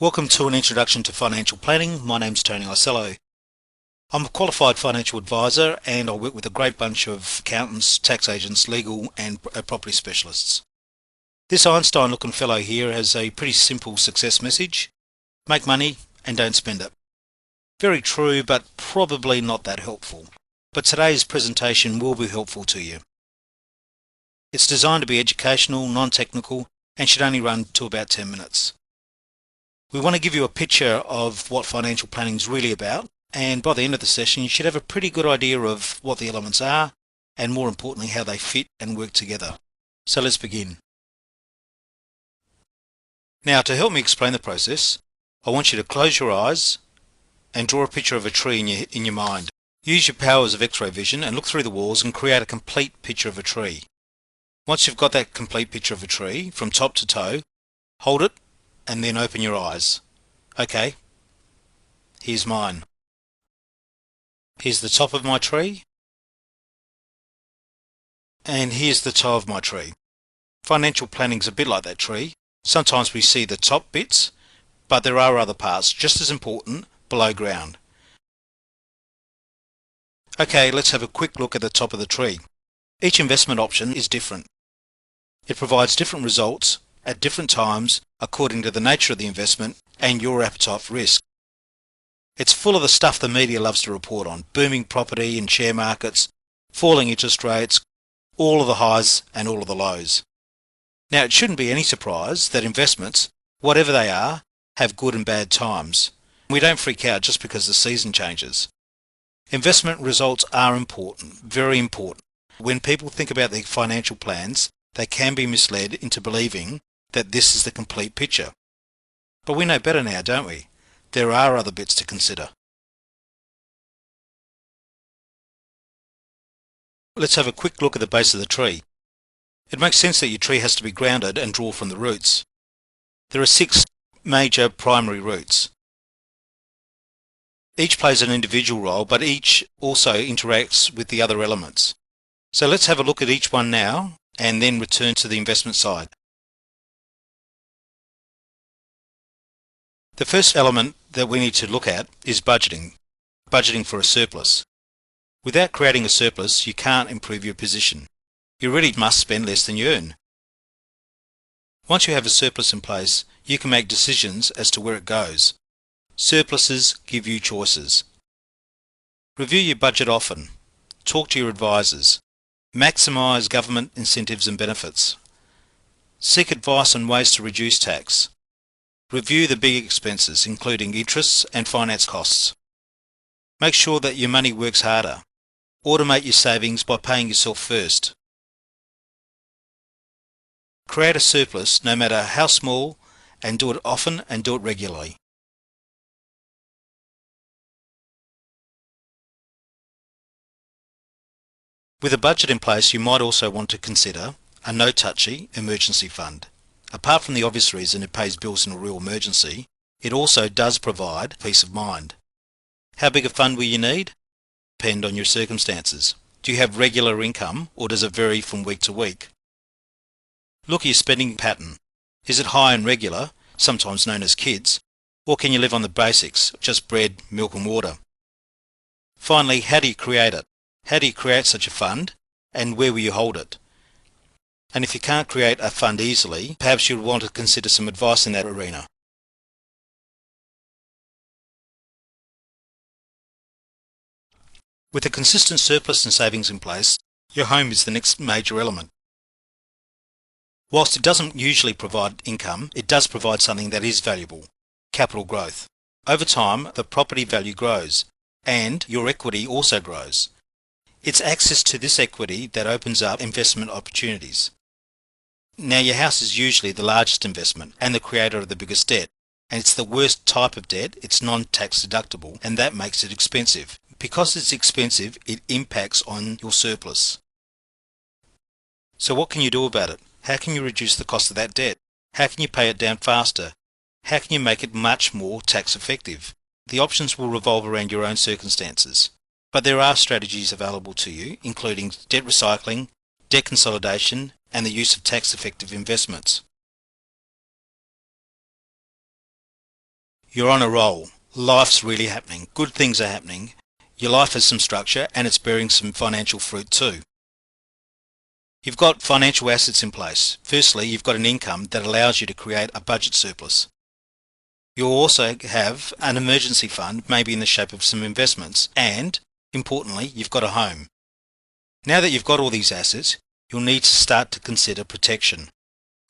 Welcome to an introduction to financial planning. My name's Tony Isello. I'm a qualified financial advisor and I work with a great bunch of accountants, tax agents, legal and property specialists. This Einstein looking fellow here has a pretty simple success message. Make money and don't spend it. Very true, but probably not that helpful. But today's presentation will be helpful to you. It's designed to be educational, non-technical and should only run to about 10 minutes. We want to give you a picture of what financial planning is really about, and by the end of the session you should have a pretty good idea of what the elements are and more importantly how they fit and work together. So let's begin. Now, to help me explain the process, I want you to close your eyes and draw a picture of a tree in your mind. Use your powers of X-ray vision and look through the walls and create a complete picture of a tree. Once you've got that complete picture of a tree from top to toe, hold it and then open your eyes. Okay, here's mine. Here's the top of my tree, and here's the toe of my tree. Financial planning's a bit like that tree. Sometimes we see the top bits, but there are other parts just as important below ground. Okay, let's have a quick look at the top of the tree. Each investment option is different. It provides different results at different times according to the nature of the investment and your appetite for risk. It's full of the stuff the media loves to report on: booming property and share markets, falling interest rates, all of the highs and all of the lows. Now, it shouldn't be any surprise that investments, whatever they are, have good and bad times. We don't freak out just because the season changes. Investment results are important, very important. When people think about their financial plans, they can be misled into believing that this is the complete picture. But we know better now, don't we? There are other bits to consider. Let's have a quick look at the base of the tree. It makes sense that your tree has to be grounded and draw from the roots. There are 6 major primary roots. Each plays an individual role, but each also interacts with the other elements. So let's have a look at each one now and then return to the investment side. The first element that we need to look at is budgeting. Budgeting for a surplus. Without creating a surplus, you can't improve your position. You really must spend less than you earn. Once you have a surplus in place, you can make decisions as to where it goes. Surpluses give you choices. Review your budget often. Talk to your advisors. Maximise government incentives and benefits. Seek advice on ways to reduce tax. Review the big expenses, including interests and finance costs. Make sure that your money works harder. Automate your savings by paying yourself first. Create a surplus, no matter how small, and do it often and do it regularly. With a budget in place, you might also want to consider a no-touchy emergency fund. Apart from the obvious reason it pays bills in a real emergency, it also does provide peace of mind. How big a fund will you need? Depend on your circumstances. Do you have regular income or does it vary from week to week? Look at your spending pattern. Is it high and regular, sometimes known as kids, or can you live on the basics, just bread, milk and water? Finally, how do you create it? How do you create such a fund and where will you hold it? And if you can't create a fund easily, perhaps you'll want to consider some advice in that arena. With a consistent surplus and savings in place, your home is the next major element. Whilst it doesn't usually provide income, it does provide something that is valuable: capital growth. Over time, the property value grows, and your equity also grows. It's access to this equity that opens up investment opportunities. Now, your house is usually the largest investment and the creator of the biggest debt, and it's the worst type of debt. It's non-tax deductible, and that makes it expensive. Because it's expensive, it impacts on your surplus. So what can you do about it? How can you reduce the cost of that debt? How can you pay it down faster? How can you make it much more tax effective? The options will revolve around your own circumstances, but there are strategies available to you, including debt recycling, debt consolidation, and the use of tax-effective investments. You're on a roll. Life's really happening. Good things are happening. Your life has some structure and it's bearing some financial fruit too. You've got financial assets in place. Firstly, you've got an income that allows you to create a budget surplus. You'll also have an emergency fund, maybe in the shape of some investments, and, importantly, you've got a home. Now that you've got all these assets, you'll need to start to consider protection.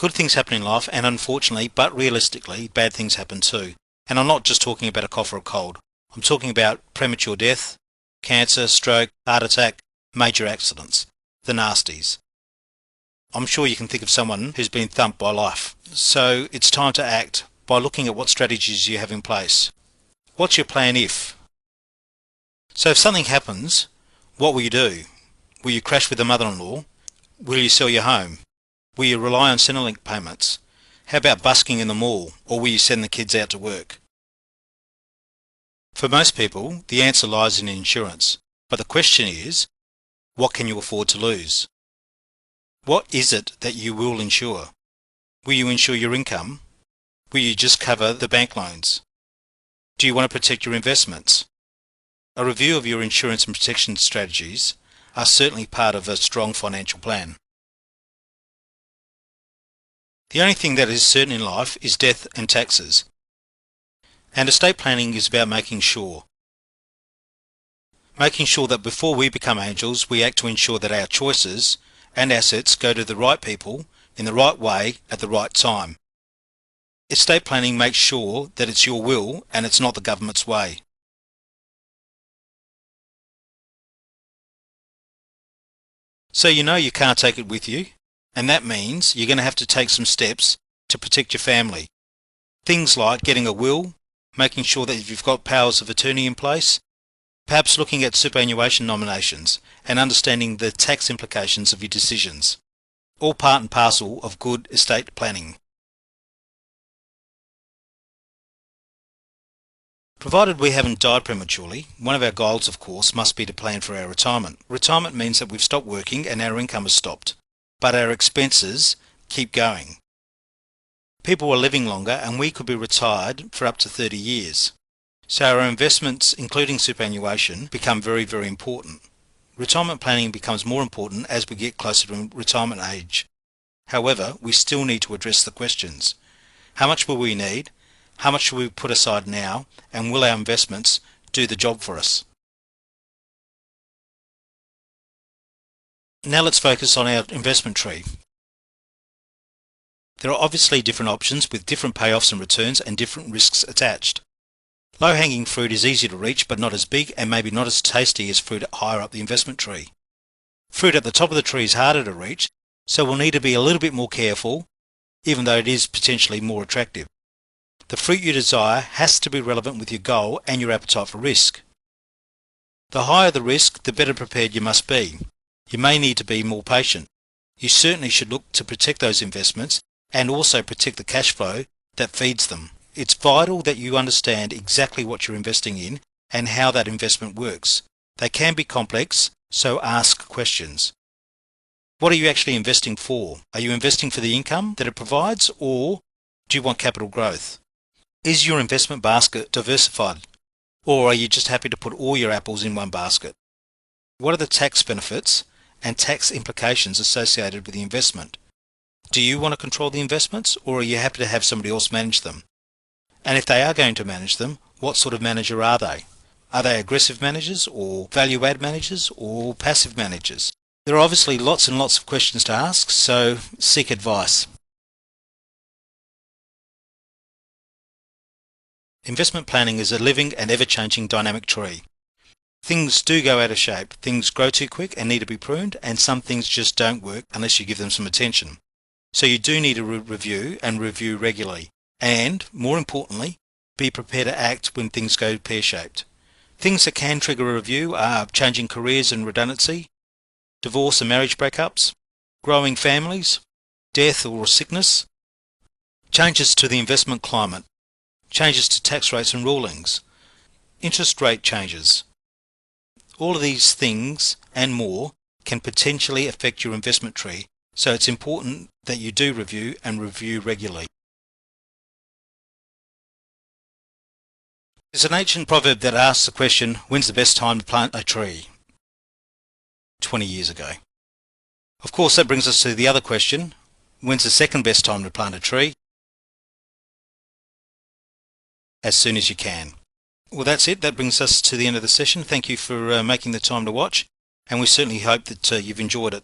Good things happen in life, and unfortunately, but realistically, bad things happen too. And I'm not just talking about a cough or a cold. I'm talking about premature death, cancer, stroke, heart attack, major accidents, the nasties. I'm sure you can think of someone who's been thumped by life. So it's time to act by looking at what strategies you have in place. What's your plan if? So if something happens, what will you do? Will you crash with a mother-in-law? Will you sell your home? Will you rely on Centrelink payments? How about busking in the mall, or will you send the kids out to work? For most people, the answer lies in insurance, but the question is, what can you afford to lose? What is it that you will insure? Will you insure your income? Will you just cover the bank loans? Do you want to protect your investments? A review of your insurance and protection strategies are certainly part of a strong financial plan. The only thing that is certain in life is death and taxes. And estate planning is about making sure that before we become angels, we act to ensure that our choices and assets go to the right people in the right way at the right time. Estate planning makes sure that it's your will and it's not the government's way. So you know you can't take it with you, and that means you're going to have to take some steps to protect your family. Things like getting a will, making sure that you've got powers of attorney in place, perhaps looking at superannuation nominations and understanding the tax implications of your decisions. All part and parcel of good estate planning. Provided we haven't died prematurely, one of our goals, of course, must be to plan for our retirement. Retirement means that we've stopped working and our income has stopped, but our expenses keep going. People are living longer and we could be retired for up to 30 years. So our investments, including superannuation, become very, very important. Retirement planning becomes more important as we get closer to retirement age. However, we still need to address the questions. How much will we need? How much should we put aside now? And will our investments do the job for us? Now let's focus on our investment tree. There are obviously different options with different payoffs and returns and different risks attached. Low-hanging fruit is easy to reach but not as big and maybe not as tasty as fruit higher up the investment tree. Fruit at the top of the tree is harder to reach, so we'll need to be a little bit more careful, even though it is potentially more attractive. The fruit you desire has to be relevant with your goal and your appetite for risk. The higher the risk, the better prepared you must be. You may need to be more patient. You certainly should look to protect those investments and also protect the cash flow that feeds them. It's vital that you understand exactly what you're investing in and how that investment works. They can be complex, so ask questions. What are you actually investing for? Are you investing for the income that it provides, or do you want capital growth? Is your investment basket diversified, or are you just happy to put all your apples in one basket? What are the tax benefits and tax implications associated with the investment? Do you want to control the investments, or are you happy to have somebody else manage them? And if they are going to manage them, what sort of manager are they? Are they aggressive managers, or value-add managers, or passive managers? There are obviously lots and lots of questions to ask, so seek advice. Investment planning is a living and ever-changing dynamic tree. Things do go out of shape, things grow too quick and need to be pruned, and some things just don't work unless you give them some attention. So you do need to review and review regularly. And, more importantly, be prepared to act when things go pear-shaped. Things that can trigger a review are changing careers and redundancy, divorce and marriage breakups, growing families, death or sickness, changes to the investment climate, changes to tax rates and rulings, interest rate changes. All of these things and more can potentially affect your investment tree, so it's important that you do review and review regularly. There's an ancient proverb that asks the question, when's the best time to plant a tree? 20 years ago. Of course, that brings us to the other question, when's the second best time to plant a tree? As soon as you can. Well, that's it. That brings us to the end of the session. Thank you for making the time to watch, and we certainly hope that you've enjoyed it.